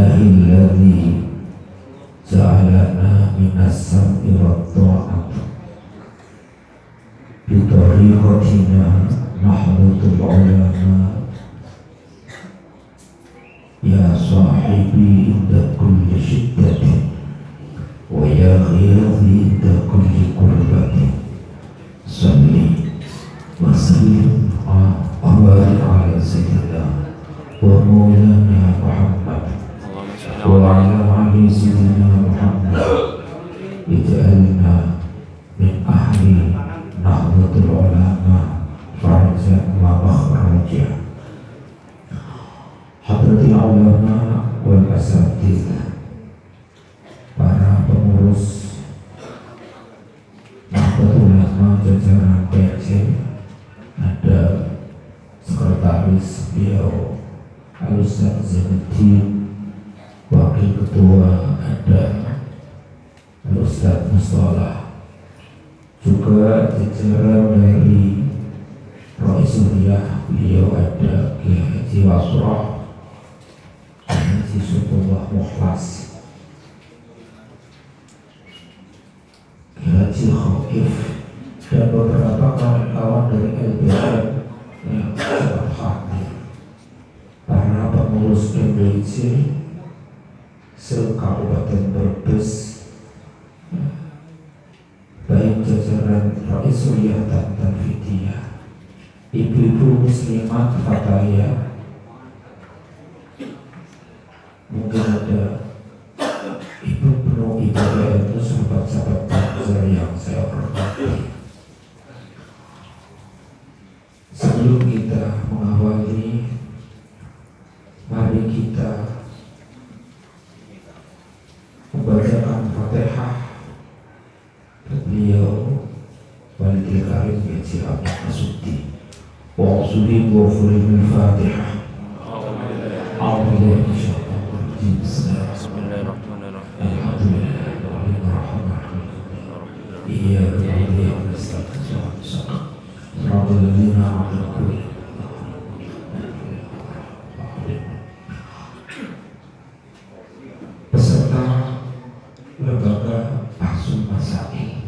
Alhamdulillahilladzi ja'alana minas sam'i wa ta'at bi tariqatina nahdlatul ulama ya sahibi inda kulli shiddatin wa ya ghiyadhi inda kulli kurbatin salli wa sallim ala sayyidina wa maulana Muhammad wa ala ali sayyidina Muhammad ij'alna min ahli nahdlatul ulama faraja wa makhraja hadratil ulama wal asatidz, para pengurus Nahdlatul Ulama jajaran PC, ada sekretaris beliau Al-Ustaz Zainuddin, wakil ketua ada Al-Ustaz Mustalah, juga jajaran dari Roisuriah beliau ada Kiai Haji Wasroh, Haji Sutullah Mukhlas, Haji Khaif, dan beberapa kawan-kawan dari LBM yang sudah hadir, para pengurus MBC se-Kabupaten Brebes, baik jajaran Roisuriah dan Tanfidiyah, ibu-ibu muslimat fataya, mungkin ada ibu penuh ibadah itu, sahabat-sahabat bangsa yang saya hormati. Sebelum kita mengawali, mari kita membacakan Fatihah beliau Walidil Karim Haji Abdul Masudi wa usuli wa fulimil Fatihah. Peserta lembaga Bahsul Masail,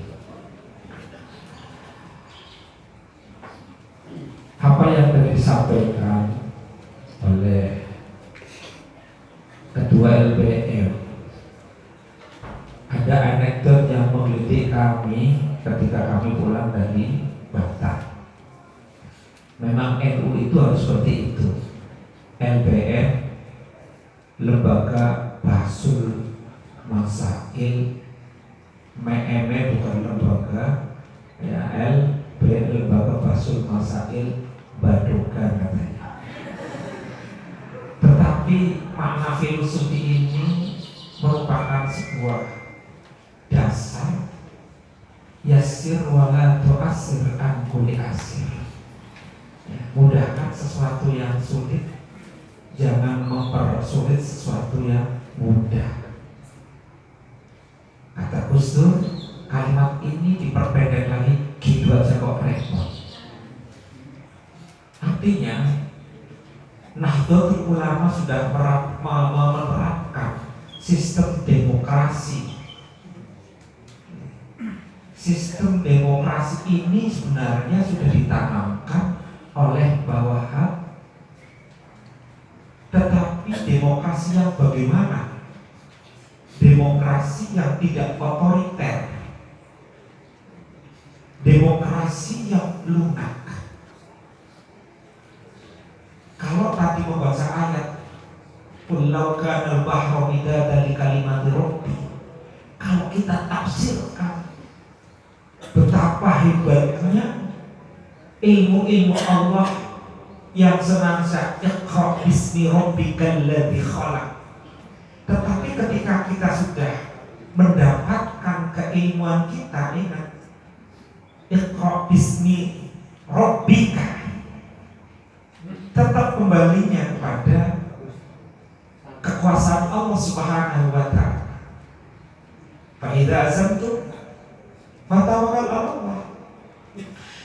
apa yang tadi disampaikan oleh Ketua LBM, ada anekdot yang menggelitik kami ketika kami pulang dari Batam. Memang NU itu harus seperti itu. LBM, Lembaga Bahsul Masail, MEME bukan lembaga, ya, LBM Lembaga Bahsul Masail Badokan katanya. Tetapi makna filosofi ini merupakan sebuah dasar yasir wala tu'asir an kulli asir. Mudahkan sesuatu yang sulit, jangan mempersulit sesuatu yang mudah. Kata Gus Dur, kalimat ini diperpendek lagi, gitu aja kok repot. Artinya Nahdlatul Ulama sudah menerapkan sistem demokrasi. Sistem demokrasi ini sebenarnya sudah ditanamkan oleh bawahan, tetapi demokrasi yang bagaimana? Demokrasi yang tidak otoriter, demokrasi yang lunak. Kalau tadi membaca ayat Kullau kana al-bahru midadan li kalimati rabbi, kalau kita tafsirkan betapa hebatnya ilmu-ilmu Allah yang senantiasa iqra bismi rabbikal ladzi khalaq. Tetapi ketika kita sudah mendapatkan keilmuan, kita ingat iqra bismi rabbika, tetap kembalinya kepada kekuasaan Allah Subhanahu wa ta'ala. Fa idza azamtum fatawakkal 'ala Allah.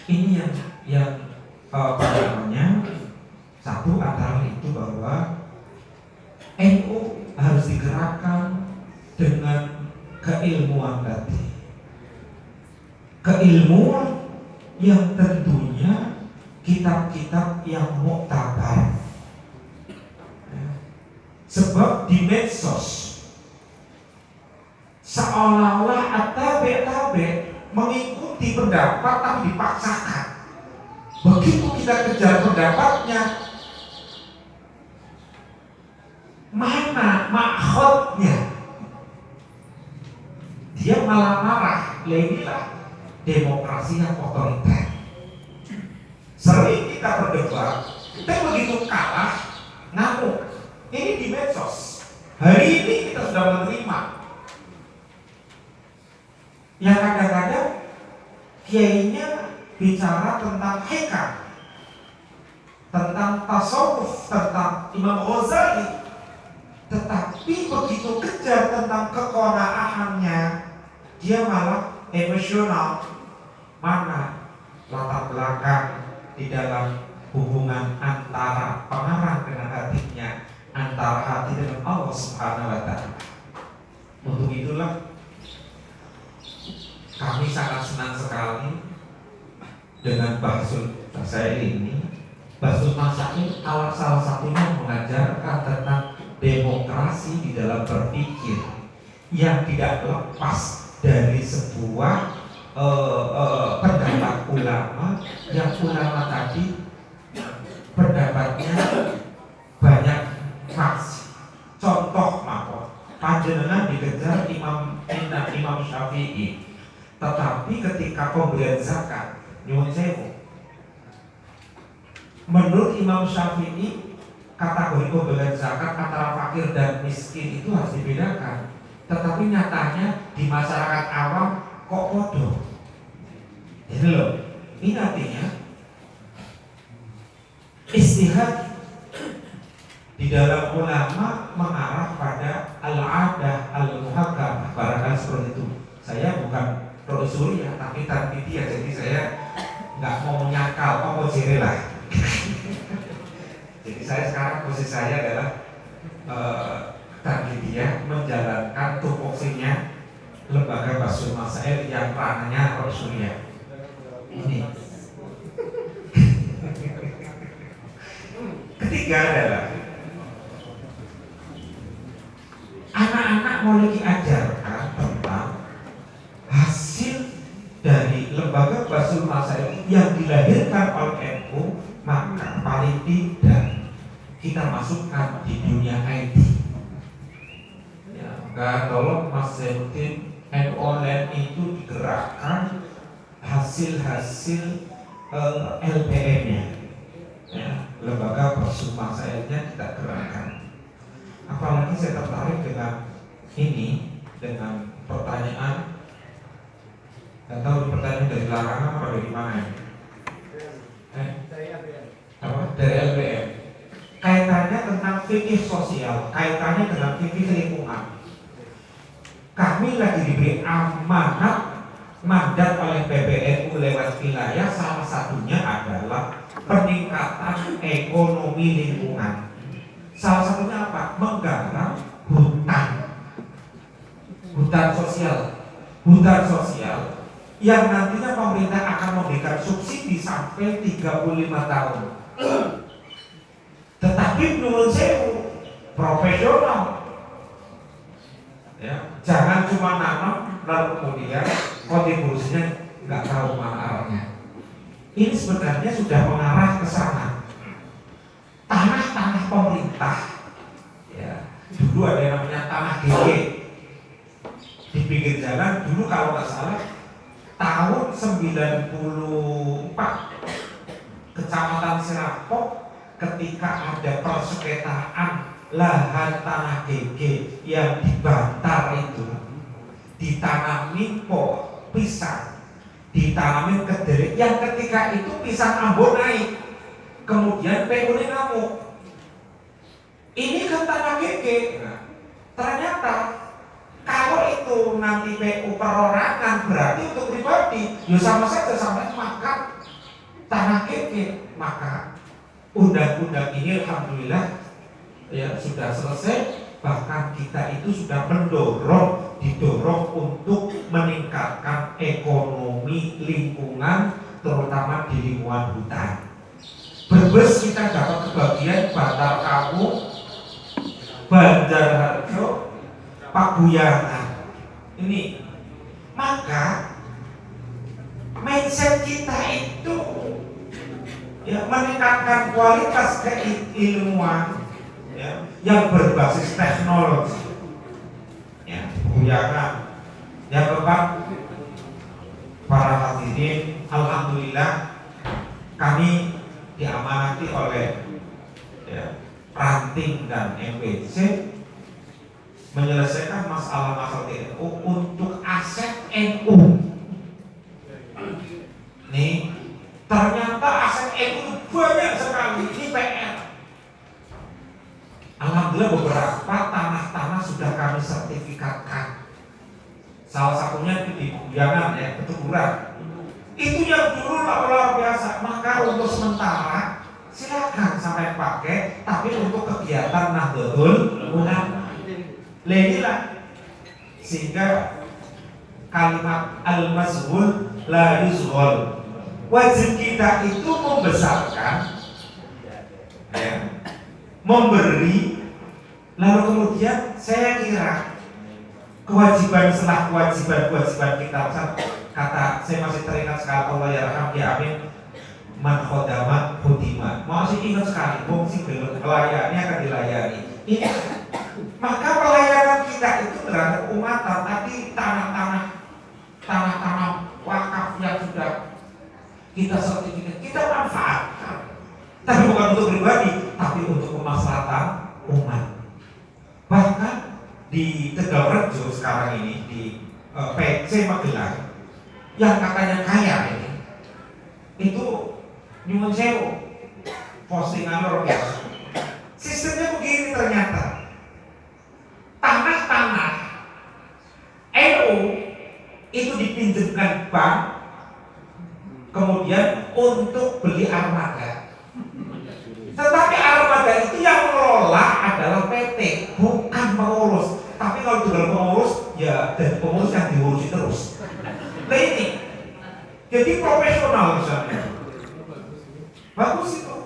Ini yang apa namanya, satu antara itu bahwa NU harus keilmuan yang tentunya kitab-kitab yang muktabar. Sebab di medsos seolah-olah atabe mengikuti pendapat tapi dipaksakan. Begitu kita kejar pendapatnya, mana maksudnya? Dia malah marah. Inilah demokrasi yang otoriter. Sering kita berdebat, tapi begitu kalah ngamuk. Ini di medsos. Hari ini kita sudah menerima yang kadang-kadang kiainya bicara tentang hikam, tentang tasawuf, tentang Imam Ghazali, tetapi begitu kejar tentang kekonaahannya, dia malah emosional. Mana latar belakang di dalam hubungan antara pengarang dengan hatinya, antara hati dengan Allah Subhanahu wa Ta'ala. Untuk itulah kami sangat senang sekali dengan Bahsul Masail ini. Bahsul Masail salah satunya mengajarkan tentang demokrasi di dalam berpikir yang tidak lepas dari sebuah pendapat ulama, yang ulama tadi pendapatnya banyak faksi. Contoh mawon, panjenengan dikejar Imam Syafi'i, tetapi ketika pemberian zakat, nyuwun sewu, menurut Imam Syafi'i kategori pemberian zakat antara fakir dan miskin itu harus dibedakan. Tetapi nyatanya di masyarakat awam kok bodoh. Jadi loh, ini artinya istihad di dalam ulama mengarah pada al-adah al-muhakkam, barangkali seperti itu. Saya bukan Rasulullah tapi tanfidia, jadi saya nggak mau menyangkal apa jere lah. Jadi saya sekarang posisi saya adalah tanfidia, menjalankan tupoksinya lembaga Bahsul Masail yang ranahnya Rasulullah. Ini. Ketiga adalah anak-anak mulai diajarkan tentang hasil dari lembaga Bahsul Masail yang dilahirkan oleh NU, maka paling tidak kita masukkan di dunia IT. Ya, maka tolong Mas Zainuddin, NU online itu digerakkan hasil-hasil LPM-nya, ya, lembaga Bahsul Masailnya kita gerakkan. Apalagi saya tertarik dengan ini, dengan pertanyaan. Gak tahu pertanyaan dari larangan apa dari mana? Apa? Dari LPM. Kaitannya tentang fikih sosial, kaitannya dengan fikih lingkungan. Kami lagi diberi amanat mandat oleh PBNU lewat wilayah, salah satunya adalah peningkatan ekonomi lingkungan. Salah satunya apa? Menggarap hutan sosial yang nantinya pemerintah akan memberikan subsidi sampai 35 tahun. Tetapi menurut saya profesional, ya, jangan cuma nanam lalu kemudian kontribusinya nggak tahu mana arahnya. Ini sebenarnya sudah mengarah ke sana. Tanah-tanah pemerintah, ya, dulu ada yang namanya tanah GG di pinggir jalan. Dulu kalau nggak salah tahun 94 Kecamatan Serapok, ketika ada persengketaan lahan tanah GG yang dibantah itu, ditanami pisang, ditanami kedelai, yang ketika itu pisang Ambon naik, kemudian PU ini ngamuk. Ini kan tanah GG. Nah, ternyata kalau itu nanti PU perorangan, berarti untuk pribadi, ya sama saja sampai makan tanah GG. Maka undang-undang ini alhamdulillah ya sudah selesai. Bahkan kita itu sudah didorong untuk meningkatkan ekonomi melindungi lingkungan, terutama di lingkungan hutan. Brebes kita dapat kebagian Bantar Kawu, Banjarharjo, Paguyangan. Ini maka mindset kita itu ya meningkatkan kualitas keilmuan ya, yang berbasis teknologi. Ya, Paguyangan. Yang keempat, para hadirin, alhamdulillah kami diamanati oleh ya, Ranting dan MPC menyelesaikan masalah-masalah TNU untuk aset NU. Nih, ternyata aset NU banyak sekali. Ini PR. Alhamdulillah beberapa tanah-tanah sudah kami sertifikatkan. Salah satunya itu di Paguyangan ya, Petuburan. Itu yang dulu luar biasa. Maka untuk sementara silakan sampai pakai, tapi untuk kegiatan Nahdlatul Ulama. Inilah sehingga kalimat al-mazhul la yuzghal. Wajib kita itu membesarkan ya, memberi, lalu kemudian saya kira kewajiban setelah kewajiban kita, kata saya masih teringat sekali Allah ya rahmat ya amin, man khodama khudima. Masih ingat sekali, fungsi belum melayani akan dilayani. Ini maka pelayanan kita itu terhadap umat, tadi tanah-tanah wakaf yang sudah kita sertifikat, kita manfaatkan, tapi bukan untuk pribadi, tapi untuk kemaslahatan umat. Bahkan di Tegalrejo sekarang ini di PC Magelang yang katanya kaya ini, itu nyuwun sewu postingan luar biasa. Sistemnya begini ternyata, tanah-tanah NU itu dipinjamkan bank, kemudian untuk beli armada. Tetapi armada itu yang mengelola adalah PT, bukan pengurus. Tapi kalau juga pengurus, ya dan pengurus yang diurusi terus. Nah ini, jadi profesional misalnya, bagus itu,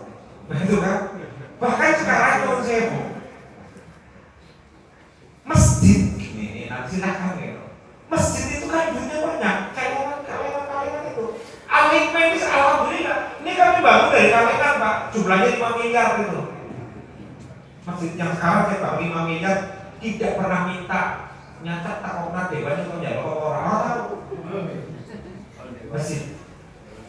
begitu kan? Bahkan sekarang kalau saya mau masjid, ini nanti silakan ya. Masjid itu kan dunia banyak, kalangan itu. Al-Hikmah ini alhamdulillah, ini kami bangun dari kalangan Pak, jumlahnya 5 miliar itu. Masjid yang sekarang saya bangun 5 miliar, tidak pernah minta nyatat tak pernah dewan itu menjadi orang-orang. Masjid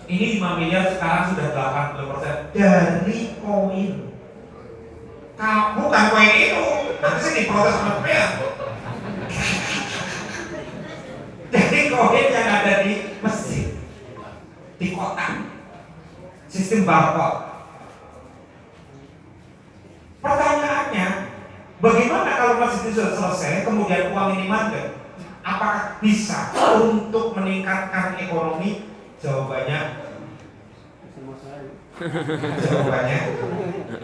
ini 5 miliar sekarang sudah 80% dari koin. Kamu bukan koin itu, nanti sih diprotes sama PPN. Jadi koin yang ada di masjid, di kota, sistem barcode. Pertanyaannya, bagaimana kalau masjid itu sudah selesai, kemudian uang ini mandek? Apakah bisa untuk meningkatkan ekonomi? Jawabannya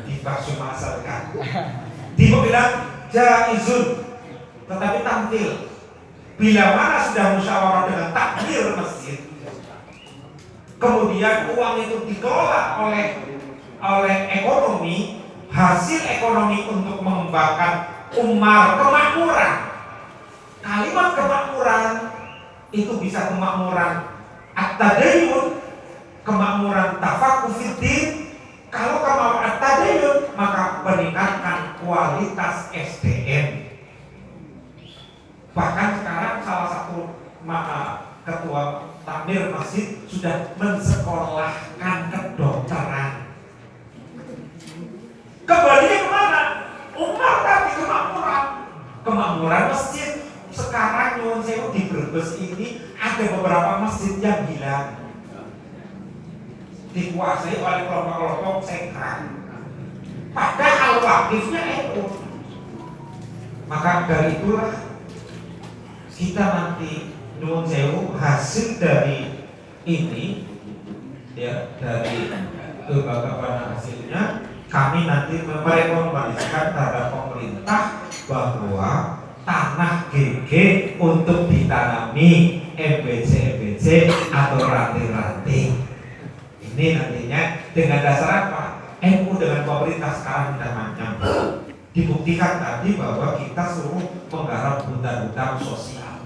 dibahas masalkan. Dia bilang jaizun, tetapi tampil. Bila mana sudah musyawarah dengan takmir masjid, kemudian uang itu dikelola oleh ekonomi, hasil ekonomi untuk mengembangkan kemakmuran. Kalimat kemakmuran itu bisa kemakmuran at-tadayun, kemakmuran tafakuh fiddin. Kalau kemakmuran at-tadayun, maka meningkatkan kualitas SDM. Bahkan sekarang salah satu ketua takmir masjid sudah mensekolahkan kedokteran. Kembalinya kemana? Umat tadi kemakmuran masjid. Sekarang nyuwun sewu di Brebes ini ada beberapa masjid yang hilang, dikuasai oleh kelompok-kelompok sekran. Padahal wakifnya NU. Maka dari itulah kita nanti nyuwun sewu hasil dari ini ya, dari bagaimana hasilnya, kami nanti merekomendasikan terhadap pemerintah bahwa tanah GG untuk ditanami MBC cincin atau ranting-ranting. Ini nantinya dengan dasar apa? MU dengan pemerintah sekarang tidak macam. Dibuktikan tadi bahwa kita suruh menggarap hutang-hutang sosial.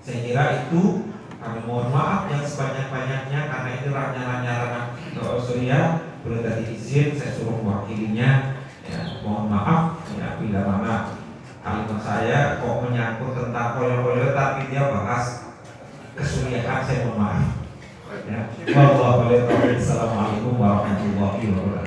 Saya kira itu, kami mohon maaf yang sebanyak-banyaknya karena ini ranah Surya. Boleh tadi izin saya suruh mewakilinya. Ya, mohon maaf ya bila mana kalimat saya kok menyangkut tentang koyo-koyo tapi dia bahas kesulitan, saya mohon maaf. Ya, Assalamualaikum warahmatullahi wabarakatuh.